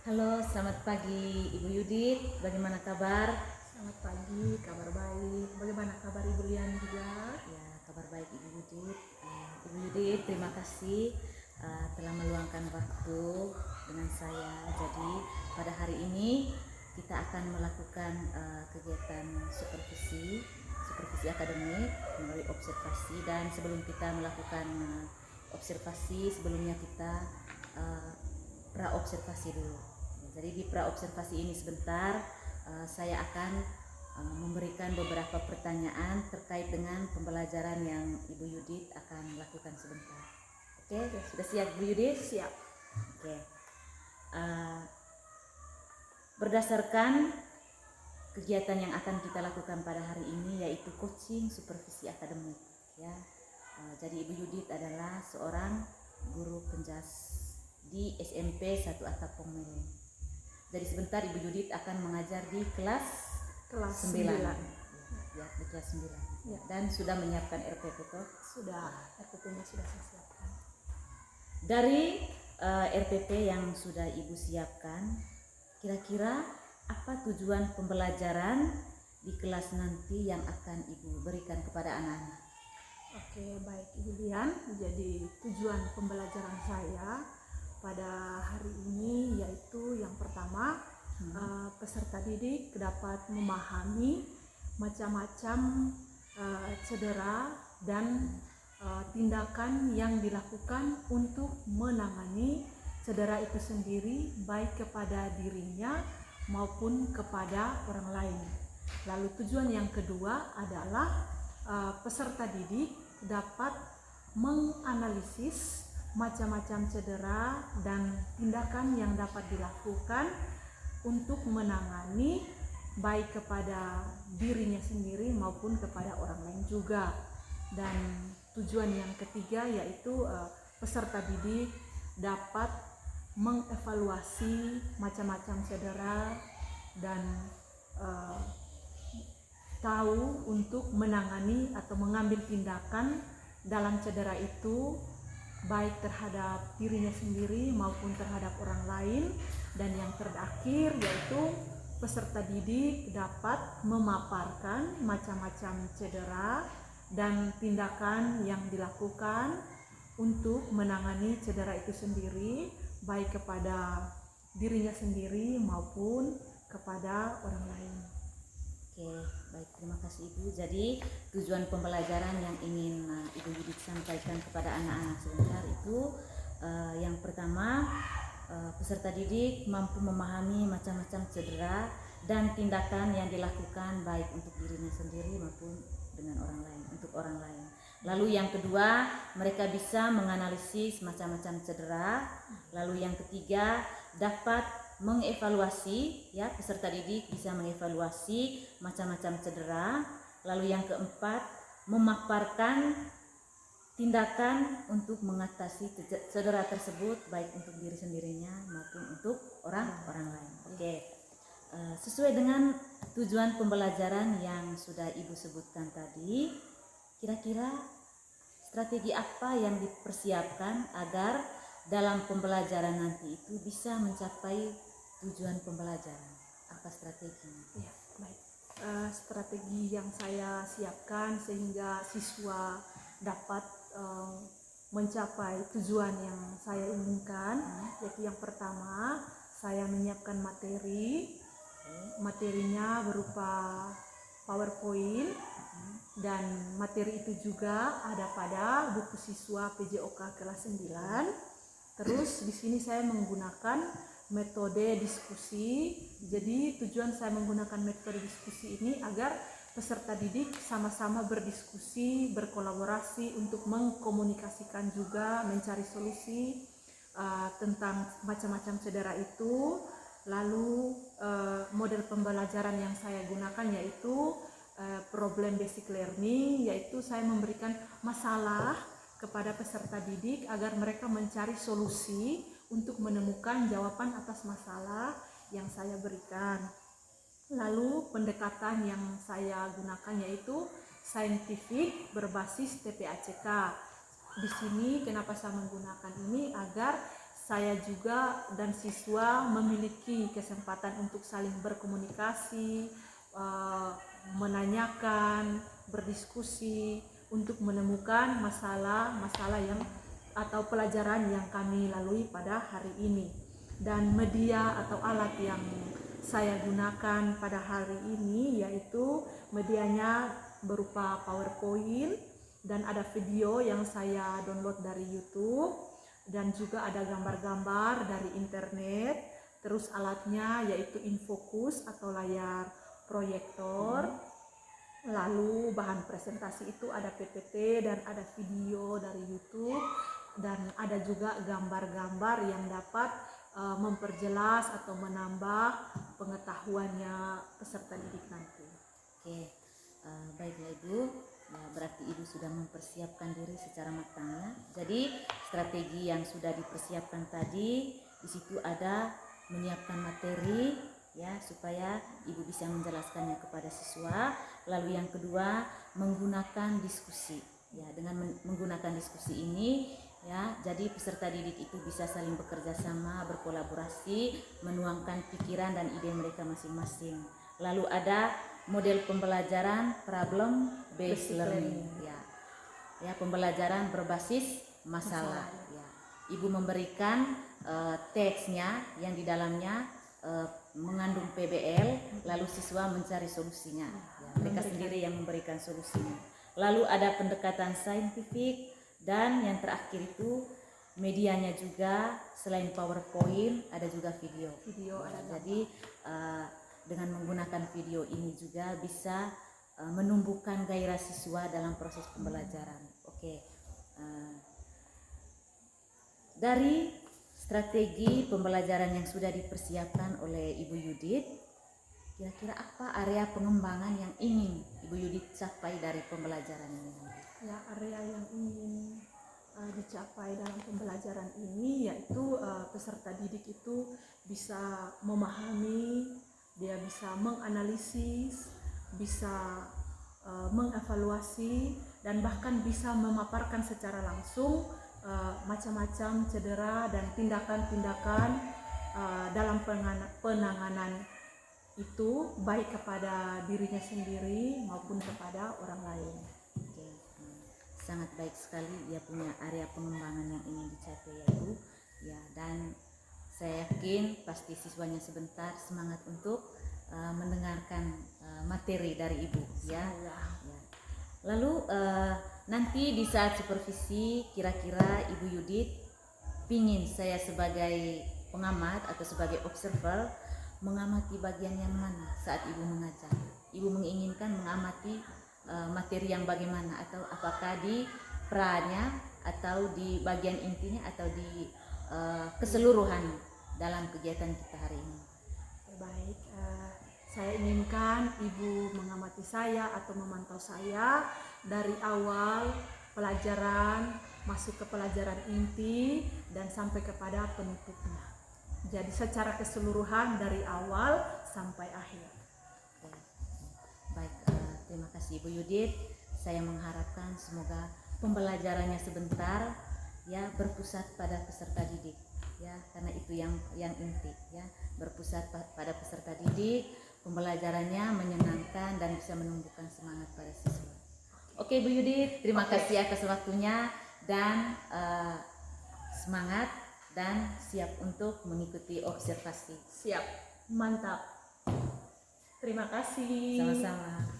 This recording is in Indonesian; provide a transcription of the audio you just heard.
Halo, selamat pagi Ibu Yudit. Bagaimana kabar? Selamat pagi, kabar baik. Bagaimana kabar Ibu Lian juga? Ya, kabar baik Ibu Yudit. Ibu Yudit, terima kasih telah meluangkan waktu dengan saya. Jadi, pada hari ini kita akan melakukan kegiatan supervisi akademik melalui observasi, dan sebelum kita melakukan observasi, sebelumnya kita uh, pra-observasi dulu. Jadi di pra-observasi ini sebentar saya akan memberikan beberapa pertanyaan terkait dengan pembelajaran yang Ibu Yudit akan lakukan sebentar. Oke, sudah siap Bu Yudit? Siap. Oke. Berdasarkan kegiatan yang akan kita lakukan pada hari ini yaitu coaching supervisi akademik, ya. Jadi Ibu Yudit adalah seorang guru penjas di SMP 1 Atap Pongmeleng. Jadi sebentar Ibu Yudit akan mengajar di kelas 9. Ya, di kelas 9. Ya. Dan sudah menyiapkan RPP toh? Sudah, RPP-nya sudah saya siapkan. Dari RPP yang sudah Ibu siapkan, kira-kira apa tujuan pembelajaran di kelas nanti yang akan Ibu berikan kepada anak-anak? Oke, baik Ibu Lian. Jadi tujuan pembelajaran saya pada hari ini yaitu yang pertama, peserta didik dapat memahami macam-macam cedera dan tindakan yang dilakukan untuk menangani cedera itu sendiri, baik kepada dirinya maupun kepada orang lain. Lalu tujuan yang kedua adalah peserta didik dapat menganalisis macam-macam cedera dan tindakan yang dapat dilakukan untuk menangani baik kepada dirinya sendiri maupun kepada orang lain juga. Dan tujuan yang ketiga yaitu peserta didik dapat mengevaluasi macam-macam cedera dan tahu untuk menangani atau mengambil tindakan dalam cedera itu, baik terhadap dirinya sendiri maupun terhadap orang lain. Dan yang terakhir yaitu peserta didik dapat memaparkan macam-macam cedera dan tindakan yang dilakukan untuk menangani cedera itu sendiri, baik kepada dirinya sendiri maupun kepada orang lain. Oke, baik, terima kasih Ibu. Jadi tujuan pembelajaran yang ingin Ibu Yudit sampaikan kepada anak-anak sebentar itu yang pertama, peserta didik mampu memahami macam-macam cedera dan tindakan yang dilakukan baik untuk dirinya sendiri maupun dengan orang lain, untuk orang lain. Lalu yang kedua, mereka bisa menganalisis macam-macam cedera. Lalu yang ketiga, dapat mengevaluasi, ya, peserta didik bisa mengevaluasi macam-macam cedera. Lalu yang keempat, memaparkan tindakan untuk mengatasi cedera tersebut baik untuk diri sendirinya maupun untuk orang lain. Oke. Sesuai dengan tujuan pembelajaran yang sudah Ibu sebutkan tadi, kira-kira strategi apa yang dipersiapkan agar dalam pembelajaran nanti itu bisa mencapai tujuan pembelajaran? Apa strateginya? Ya, baik. Strategi yang saya siapkan sehingga siswa dapat mencapai tujuan yang saya inginkan, yaitu yang pertama, saya menyiapkan materi. Materinya berupa PowerPoint, dan materi itu juga ada pada buku siswa PJOK kelas 9. Terus di sini saya menggunakan metode diskusi. Jadi tujuan saya menggunakan metode diskusi ini agar peserta didik sama-sama berdiskusi, berkolaborasi untuk mengkomunikasikan juga, mencari solusi tentang macam-macam cedera itu. Lalu model pembelajaran yang saya gunakan yaitu problem basic learning, yaitu saya memberikan masalah kepada peserta didik agar mereka mencari solusi untuk menemukan jawaban atas masalah yang saya berikan. Lalu pendekatan yang saya gunakan yaitu saintifik berbasis TPACK. Di sini kenapa saya menggunakan ini, agar saya juga dan siswa memiliki kesempatan untuk saling berkomunikasi, menanyakan, berdiskusi untuk menemukan masalah-masalah yang atau pelajaran yang kami lalui pada hari ini. Dan media atau alat yang saya gunakan pada hari ini yaitu medianya berupa PowerPoint, dan ada video yang saya download dari YouTube, dan juga ada gambar-gambar dari internet. Terus alatnya yaitu infocus atau layar proyektor. Lalu bahan presentasi itu ada PPT dan ada video dari YouTube, dan ada juga gambar-gambar yang dapat memperjelas atau menambah pengetahuannya peserta didik nanti. Oke, baiklah Ibu. Ya, berarti Ibu sudah mempersiapkan diri secara matang ya. Jadi strategi yang sudah dipersiapkan tadi, di situ ada menyiapkan materi ya supaya Ibu bisa menjelaskannya kepada siswa. Lalu yang kedua, menggunakan diskusi. Ya, dengan menggunakan diskusi ini ya, jadi peserta didik itu bisa saling bekerja sama, berkolaborasi, menuangkan pikiran dan ide mereka masing-masing. Lalu ada model pembelajaran problem based learning ya. Ya, pembelajaran berbasis masalah ya. Ibu memberikan teksnya yang di dalamnya mengandung PBL, lalu siswa mencari solusinya ya, mereka sendiri yang memberikan solusinya. Lalu ada pendekatan saintifik, dan yang terakhir itu medianya juga selain PowerPoint ada juga video Ada jadi dengan menggunakan video ini juga bisa menumbuhkan gairah siswa dalam proses pembelajaran. Oke. Dari strategi pembelajaran yang sudah dipersiapkan oleh Ibu Yudit, kira-kira apa area pengembangan yang ingin Ibu Yudit capai dari pembelajaran ini? Ya, area yang ingin dicapai dalam pembelajaran ini yaitu peserta didik itu bisa memahami, dia bisa menganalisis, bisa mengevaluasi, dan bahkan bisa memaparkan secara langsung macam-macam cedera dan tindakan-tindakan dalam penanganan itu, baik kepada dirinya sendiri maupun kepada orang lain. Oke. Sangat baik sekali dia punya area pengembangan yang ingin dicapai ya Bu ya, dan saya yakin pasti siswanya sebentar semangat untuk mendengarkan materi dari Ibu ya. Lalu nanti di saat supervisi kira-kira Ibu Yudit pingin saya sebagai pengamat atau sebagai observer mengamati bagian yang mana saat Ibu mengajar? Ibu menginginkan mengamati materi yang bagaimana, atau apakah di pranya atau di bagian intinya atau di keseluruhan dalam kegiatan kita hari ini? Baik, saya inginkan Ibu mengamati saya atau memantau saya dari awal pelajaran masuk ke pelajaran inti dan sampai kepada penutupnya. Jadi secara keseluruhan dari awal sampai akhir. Baik, terima kasih Ibu Yudit. Saya mengharapkan semoga pembelajarannya sebentar ya berpusat pada peserta didik ya, karena itu yang inti ya, berpusat pada peserta didik, pembelajarannya menyenangkan dan bisa menumbuhkan semangat pada siswa. Oke Bu Yudit, terima kasih atas waktunya dan semangat dan siap untuk mengikuti observasi. Siap, mantap. Terima kasih. Sama-sama.